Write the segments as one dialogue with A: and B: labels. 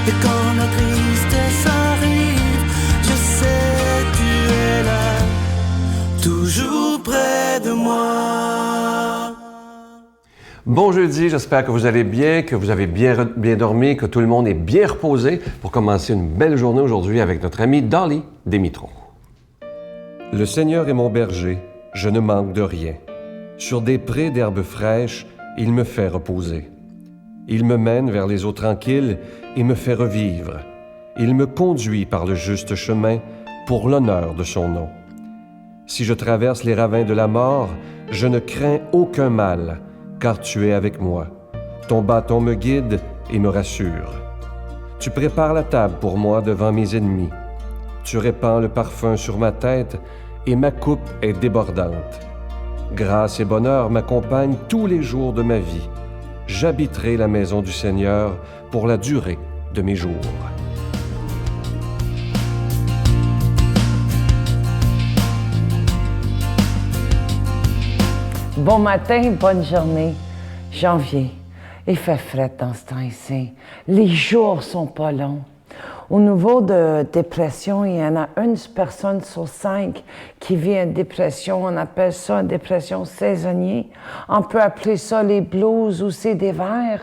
A: Et quand la tristesse arrive, je sais tu es là, toujours près de moi.
B: Bon jeudi, j'espère que vous allez bien, que vous avez bien dormi, que tout le monde est bien reposé pour commencer une belle journée aujourd'hui avec notre ami Dolly Démitron.
C: Le Seigneur est mon berger, je ne manque de rien. Sur des prés d'herbes fraîches, il me fait reposer. Il me mène vers les eaux tranquilles et me fait revivre. Il me conduit par le juste chemin pour l'honneur de son nom. Si je traverse les ravins de la mort, je ne crains aucun mal, car tu es avec moi. Ton bâton me guide et me rassure. Tu prépares la table pour moi devant mes ennemis. Tu répands le parfum sur ma tête et ma coupe est débordante. Grâce et bonheur m'accompagnent tous les jours de ma vie. J'habiterai la maison du Seigneur pour la durée de mes jours.
D: Bon matin, bonne journée. Janvier, il fait frais dans ce temps ici. Les jours sont pas longs. Au niveau de dépression, il y en a une personne sur 5 qui vit une dépression. On appelle ça une dépression saisonnière. On peut appeler ça les blues ou c'est des vers.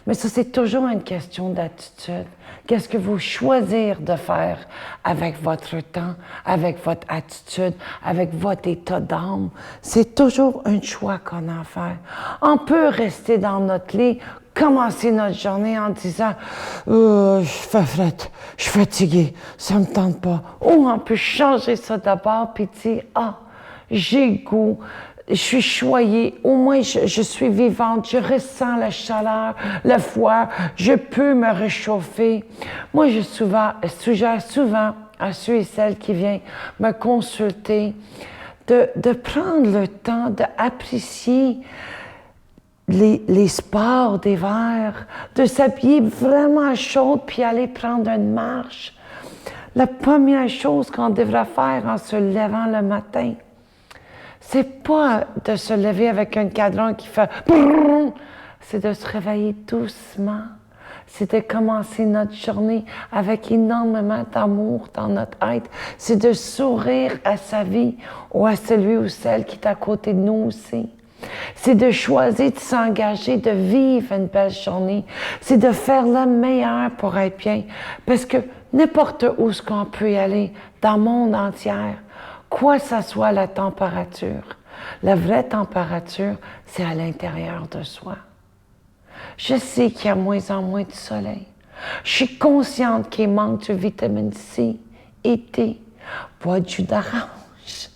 D: Mais ça, c'est toujours une question d'attitude. Qu'est-ce que vous choisissez de faire avec votre temps, avec votre attitude, avec votre état d'âme? C'est toujours un choix qu'on a à faire. On peut rester dans notre lit, commencer notre journée en disant « je fais fret, je suis fatigué, ça me tente pas ». Ou on peut changer ça d'abord puis dire « ah, j'ai le goût ». Je suis choyée, au moins je suis vivante, je ressens la chaleur, le froid, je peux me réchauffer. Moi, je suggère souvent à ceux et celles qui viennent me consulter de prendre le temps d'apprécier les sports d'hiver, de s'habiller vraiment chaud puis aller prendre une marche. La première chose qu'on devrait faire en se levant le matin, c'est pas de se lever avec un cadran qui fait brrr, c'est de se réveiller doucement. C'est de commencer notre journée avec énormément d'amour dans notre être. C'est de sourire à sa vie ou à celui ou celle qui est à côté de nous aussi. C'est de choisir de s'engager, de vivre une belle journée. C'est de faire le meilleur pour être bien. Parce que n'importe où ce qu'on peut y aller, dans le monde entier, quoi que ce soit la température, la vraie température, c'est à l'intérieur de soi. Je sais qu'il y a moins en moins de soleil. Je suis consciente qu'il manque de vitamine C et D. Bois du jus d'orange.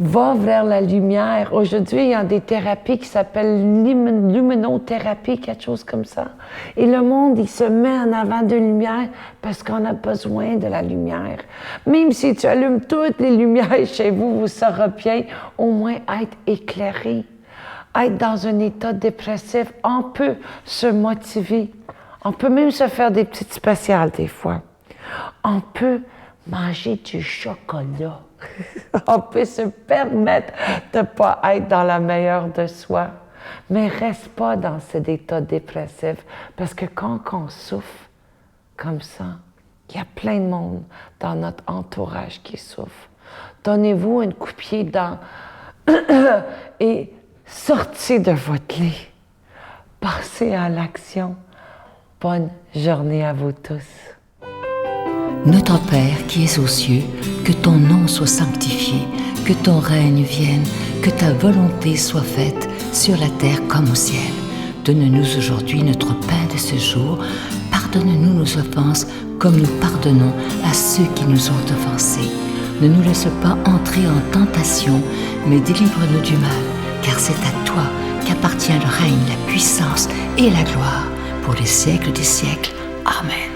D: Va vers la lumière. Aujourd'hui, il y a des thérapies qui s'appellent luminothérapie, quelque chose comme ça. Et le monde, il se met en avant de lumière parce qu'on a besoin de la lumière. Même si tu allumes toutes les lumières chez vous, vous saurez bien au moins être éclairé. Être dans un état dépressif, on peut se motiver. On peut même se faire des petites spéciales des fois. On peut manger du chocolat. On peut se permettre de ne pas être dans la meilleure de soi. Mais reste pas dans cet état dépressif. Parce que quand on souffre comme ça, il y a plein de monde dans notre entourage qui souffre. Donnez-vous un coup de pied dans et sortez de votre lit. Passez à l'action. Bonne journée à vous tous.
E: Notre Père qui es aux cieux, que ton nom soit sanctifié, que ton règne vienne, que ta volonté soit faite sur la terre comme au ciel. Donne-nous aujourd'hui notre pain de ce jour. Pardonne-nous nos offenses comme nous pardonnons à ceux qui nous ont offensés. Ne nous laisse pas entrer en tentation, mais délivre-nous du mal, car c'est à toi qu'appartient le règne, la puissance et la gloire pour les siècles des siècles. Amen.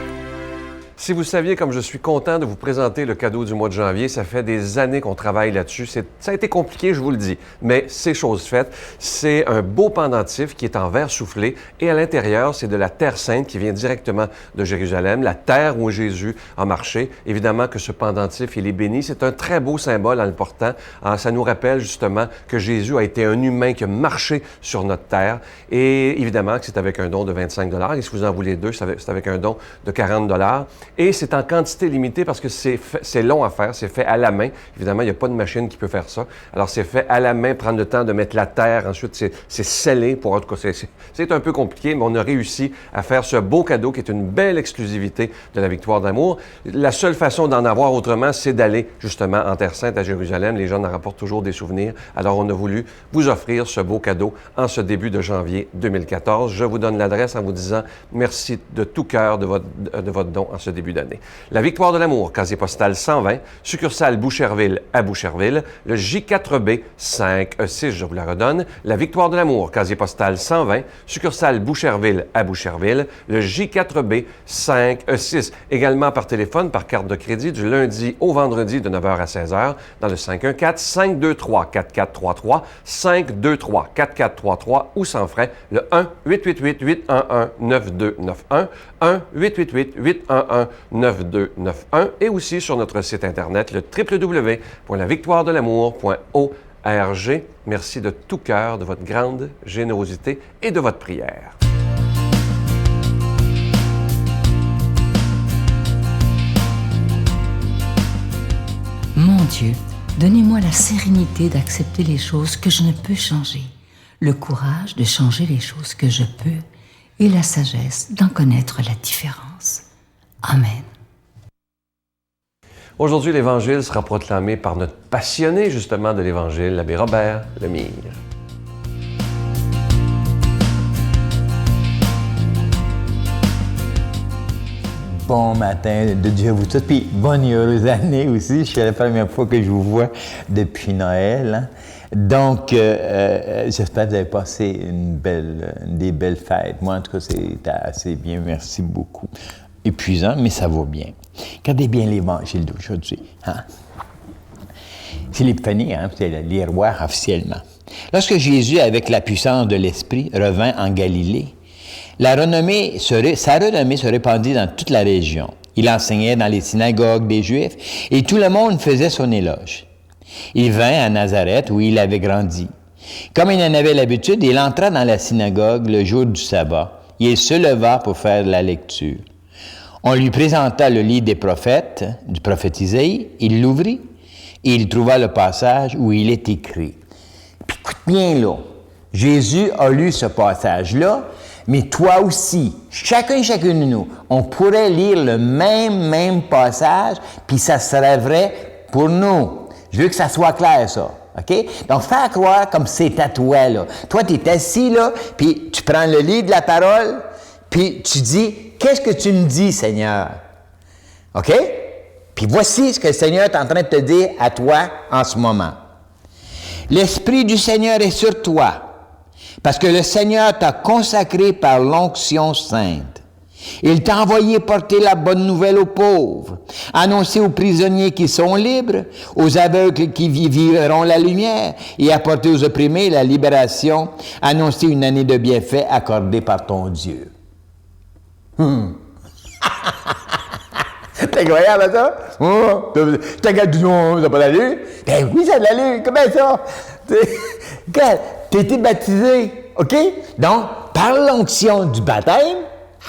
B: Si vous saviez comme je suis content de vous présenter le cadeau du mois de janvier, ça fait des années qu'on travaille là-dessus. Ça a été compliqué, je vous le dis, mais c'est chose faite. C'est un beau pendentif qui est en verre soufflé et à l'intérieur, c'est de la terre sainte qui vient directement de Jérusalem, la terre où Jésus a marché. Évidemment que ce pendentif, il est béni. C'est un très beau symbole en le portant. Ça nous rappelle justement que Jésus a été un humain qui a marché sur notre terre et évidemment que c'est avec un don de 25 $. Et si vous en voulez deux, c'est avec un don de 40 $. Et c'est en quantité limitée parce que c'est long à faire, c'est fait à la main. Évidemment, il n'y a pas de machine qui peut faire ça. Alors, c'est fait à la main, prendre le temps de mettre la terre. Ensuite, c'est scellé. En tout cas, c'est un peu compliqué, mais on a réussi à faire ce beau cadeau qui est une belle exclusivité de la Victoire d'amour. La seule façon d'en avoir autrement, c'est d'aller justement en Terre Sainte à Jérusalem. Les gens en rapportent toujours des souvenirs. Alors, on a voulu vous offrir ce beau cadeau en ce début de janvier 2014. Je vous donne l'adresse en vous disant merci de tout cœur de votre don en ce début d'année. La Victoire de l'amour, casier postal 120, succursale Boucherville à Boucherville, le J4B 5E6, je vous la redonne. La Victoire de l'amour, casier postal 120, succursale Boucherville à Boucherville, le J4B 5E6. Également par téléphone, par carte de crédit, du lundi au vendredi de 9h à 16h, dans le 514-523-4433, 523-4433 ou sans frais, le 1-888-811-9291, 1-888-811-9291 et aussi sur notre site Internet, le www.lavictoiredelamour.org. Merci de tout cœur de votre grande générosité et de votre prière.
E: Mon Dieu, donnez-moi la sérénité d'accepter les choses que je ne peux changer, le courage de changer les choses que je peux et la sagesse d'en connaître la différence. Amen.
B: Aujourd'hui, l'Évangile sera proclamé par notre passionné, justement, de l'Évangile, l'abbé Robert Lemire.
F: Bon matin de Dieu à vous tous, puis bonne et heureuse année aussi. C'est la première fois que je vous vois depuis Noël. Hein. Donc, j'espère que vous avez passé des belles fêtes. Moi, en tout cas, c'était assez bien. Merci beaucoup. Épuisant, mais ça va bien. Regardez bien l'Évangile d'aujourd'hui. Hein? C'est l'Épiphanie, hein? C'est l'Iroir officiellement. Lorsque Jésus, avec la puissance de l'Esprit, revint en Galilée, sa renommée se répandit dans toute la région. Il enseignait dans les synagogues des Juifs et tout le monde faisait son éloge. Il vint à Nazareth où il avait grandi. Comme il en avait l'habitude, il entra dans la synagogue le jour du sabbat et il se leva pour faire la lecture. On lui présenta le livre des prophètes, du prophète Isaïe, il l'ouvrit et il trouva le passage où il est écrit. Puis écoute bien là, Jésus a lu ce passage-là, mais toi aussi, chacun et chacune de nous, on pourrait lire le même passage, puis ça serait vrai pour nous. Je veux que ça soit clair, ça. OK? Donc, faire croire comme c'est à toi, là. Toi, tu es assis, là, puis tu prends le livre de la parole, puis tu dis, qu'est-ce que tu me dis, Seigneur? OK? Puis voici ce que le Seigneur est en train de te dire à toi en ce moment. L'Esprit du Seigneur est sur toi, parce que le Seigneur t'a consacré par l'onction sainte. Il t'a envoyé porter la bonne nouvelle aux pauvres, annoncer aux prisonniers qui sont libres, aux aveugles qui vivront la lumière, et apporter aux opprimés la libération, annoncer une année de bienfaits accordée par ton Dieu. C'est incroyable, ça? T'as regardé du nom, ça n'a pas d'allure? Ben oui, ça a de l'allure. Comment ça? Regarde, t'as été baptisé, OK? Donc, par l'onction du baptême,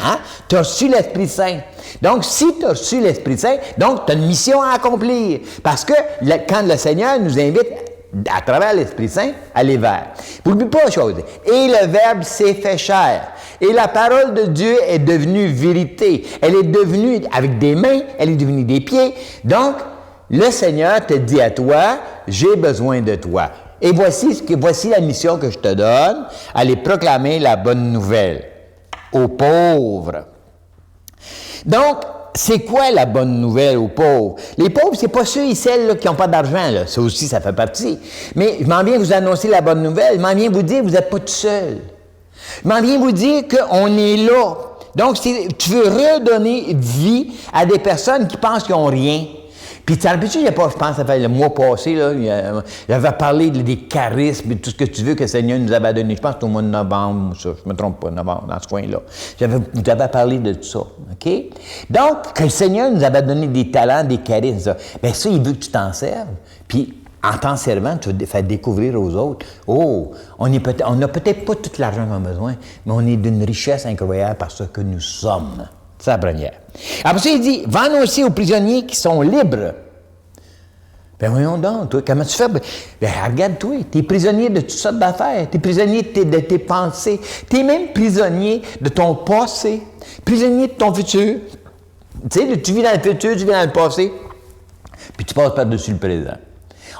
F: hein, tu as reçu l'Esprit Saint. Donc, si tu as reçu l'Esprit Saint, donc tu as une mission à accomplir. Parce que quand le Seigneur nous invite, à travers l'Esprit Saint, à aller vers. N'oublie pas une chose. Et le Verbe s'est fait chair. Et la parole de Dieu est devenue vérité. Elle est devenue, avec des mains, elle est devenue des pieds. Donc, le Seigneur te dit à toi, j'ai besoin de toi. Et voici la mission que je te donne, aller proclamer la bonne nouvelle aux pauvres. Donc, c'est quoi la bonne nouvelle aux pauvres? Les pauvres, c'est pas ceux et celles là, qui n'ont pas d'argent. Là. Ça aussi, ça fait partie. Mais je m'en viens vous annoncer la bonne nouvelle. Je m'en viens vous dire que vous n'êtes pas tout seul. Je m'en viens vous dire qu'on est là. Donc, tu veux redonner vie à des personnes qui pensent qu'ils n'ont rien. Puis, tu rappelles-tu, je pense, ça fait le mois passé, là, j'avais parlé des charismes et tout ce que tu veux que le Seigneur nous avait donné. Je pense que c'était au mois de novembre, ça, je ne me trompe pas, novembre, dans ce coin-là. J'avais parlé de tout ça, OK? Donc, que le Seigneur nous avait donné des talents, des charismes, ça. Bien, ça, il veut que tu t'en serves. Puis, en t'en servant, tu vas faire découvrir aux autres. Oh, on n'a peut-être pas tout l'argent qu'on a besoin, mais on est d'une richesse incroyable parce que nous sommes. C'est la première. Après ça, il dit, va annoncer aux prisonniers qui sont libres. Ben voyons donc, toi, comment tu fais? Ben regarde-toi, tu es prisonnier de toutes sortes d'affaires. Tu es prisonnier de tes pensées. Tu es même prisonnier de ton passé. Prisonnier de ton futur. Tu sais, tu vis dans le futur, tu vis dans le passé, puis tu passes par-dessus le présent.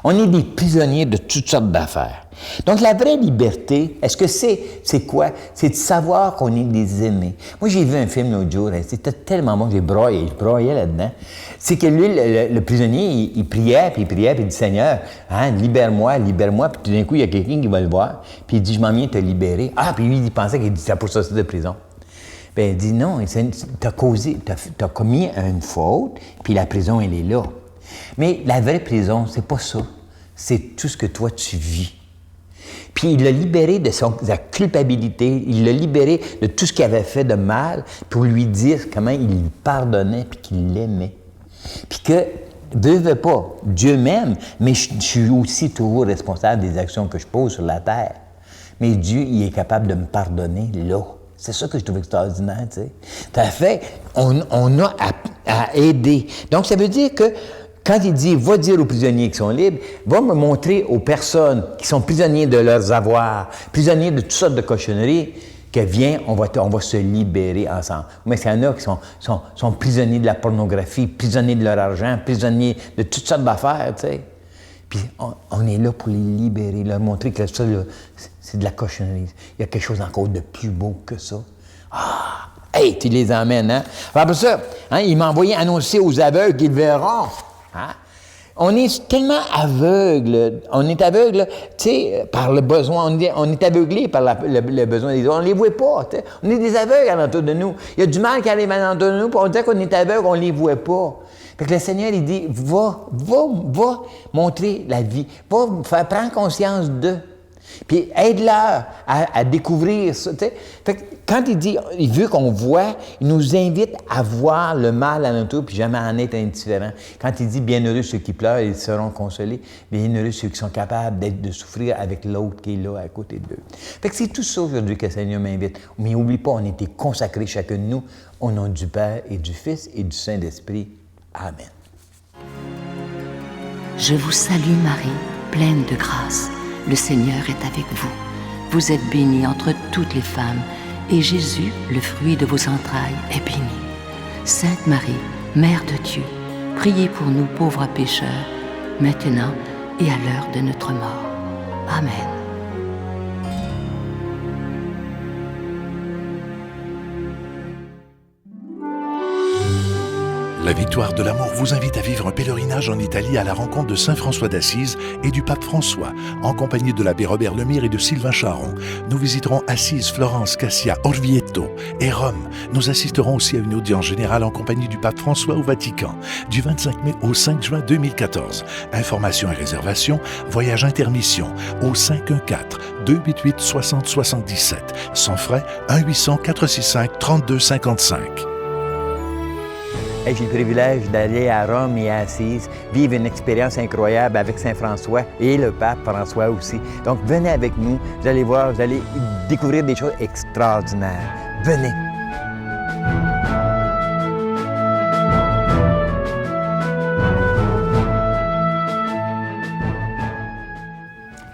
F: On est des prisonniers de toutes sortes d'affaires. Donc, la vraie liberté, est-ce que c'est quoi? C'est de savoir qu'on est des aimés. Moi, j'ai vu un film l'autre jour, c'était tellement bon que je broyais là-dedans. C'est que lui, le prisonnier, il priait, puis il dit, Seigneur, hein, libère-moi, libère-moi. Puis tout d'un coup, il y a quelqu'un qui va le voir, puis il dit, je m'en viens te libérer. Ah, puis lui, il pensait qu'il dit, c'est pour sortir de prison. Bien, il dit, non, t'as commis une faute, puis la prison, elle est là. Mais la vraie prison, c'est pas ça. C'est tout ce que toi, tu vis. Puis il l'a libéré de sa culpabilité, il l'a libéré de tout ce qu'il avait fait de mal pour lui dire comment il lui pardonnait puis qu'il l'aimait. Puis que, veut pas, Dieu m'aime, mais je suis aussi toujours responsable des actions que je pose sur la terre. Mais Dieu, il est capable de me pardonner là. C'est ça que je trouve extraordinaire, tu sais. Tout à fait, on a à aider. Donc, ça veut dire que quand il dit « va dire aux prisonniers qui sont libres », va me montrer aux personnes qui sont prisonniers de leurs avoirs, prisonniers de toutes sortes de cochonneries, que viens, on va se libérer ensemble. Mais il y en a qui sont prisonniers de la pornographie, prisonniers de leur argent, prisonniers de toutes sortes d'affaires, tu sais. Puis on est là pour les libérer, leur montrer que ça, là, c'est de la cochonnerie. Il y a quelque chose encore de plus beau que ça. Ah! Hey, tu les emmènes, hein? Après ça, hein, il m'a envoyé annoncer aux aveugles qu'ils verront. Hein? On est tellement aveugle, tu sais, par le besoin, on est aveuglé par le besoin des autres, on ne les voit pas, tu sais. On est des aveugles alentour de nous. Il y a du mal qui arrive alentour de nous, puis on dit qu'on est aveugle, on ne les voit pas. Fait que le Seigneur, il dit, va montrer la vie, prendre conscience d'eux. Puis aide-leur à découvrir ça. T'sais. Fait que quand il dit, il veut qu'on voit, il nous invite à voir le mal à notre tour, puis jamais en être indifférent. Quand il dit, bienheureux ceux qui pleurent, ils seront consolés. Bienheureux ceux qui sont capables de souffrir avec l'autre qui est là à côté d'eux. Fait que c'est tout ça aujourd'hui que le Seigneur m'invite. Mais n'oublie pas, on a été consacrés chacun de nous au nom du Père et du Fils et du Saint-Esprit. Amen.
E: Je vous salue Marie, pleine de grâce. Le Seigneur est avec vous. Vous êtes bénie entre toutes les femmes, et Jésus, le fruit de vos entrailles, est béni. Sainte Marie, Mère de Dieu, priez pour nous pauvres pécheurs, maintenant et à l'heure de notre mort. Amen.
G: La Victoire de l'amour vous invite à vivre un pèlerinage en Italie à la rencontre de Saint François d'Assise et du pape François, en compagnie de l'abbé Robert Lemire et de Sylvain Charon. Nous visiterons Assise, Florence, Cassia, Orvieto et Rome. Nous assisterons aussi à une audience générale en compagnie du pape François au Vatican, du 25 mai au 5 juin 2014. Informations et réservations, voyage intermission au 514-288-6077. Sans frais, 1-800-465-3255.
F: Hey, j'ai le privilège d'aller à Rome et à Assise, vivre une expérience incroyable avec Saint François et le pape François aussi. Donc, venez avec nous, vous allez voir, vous allez découvrir des choses extraordinaires. Venez!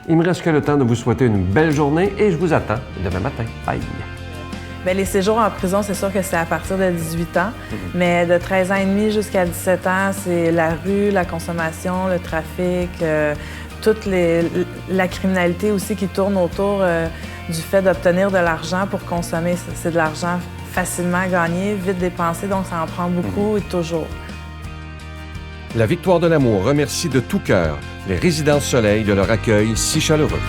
B: Il me reste que le temps de vous souhaiter une belle journée et je vous attends demain matin. Bye!
H: Bien, les séjours en prison, c'est sûr que c'est à partir de 18 ans, mais de 13 ans et demi jusqu'à 17 ans, c'est la rue, la consommation, le trafic, toute la criminalité aussi qui tourne autour du fait d'obtenir de l'argent pour consommer. C'est de l'argent facilement gagné, vite dépensé, donc ça en prend beaucoup et toujours.
C: La Victoire de l'amour remercie de tout cœur les Résidences Soleil de leur accueil si chaleureux.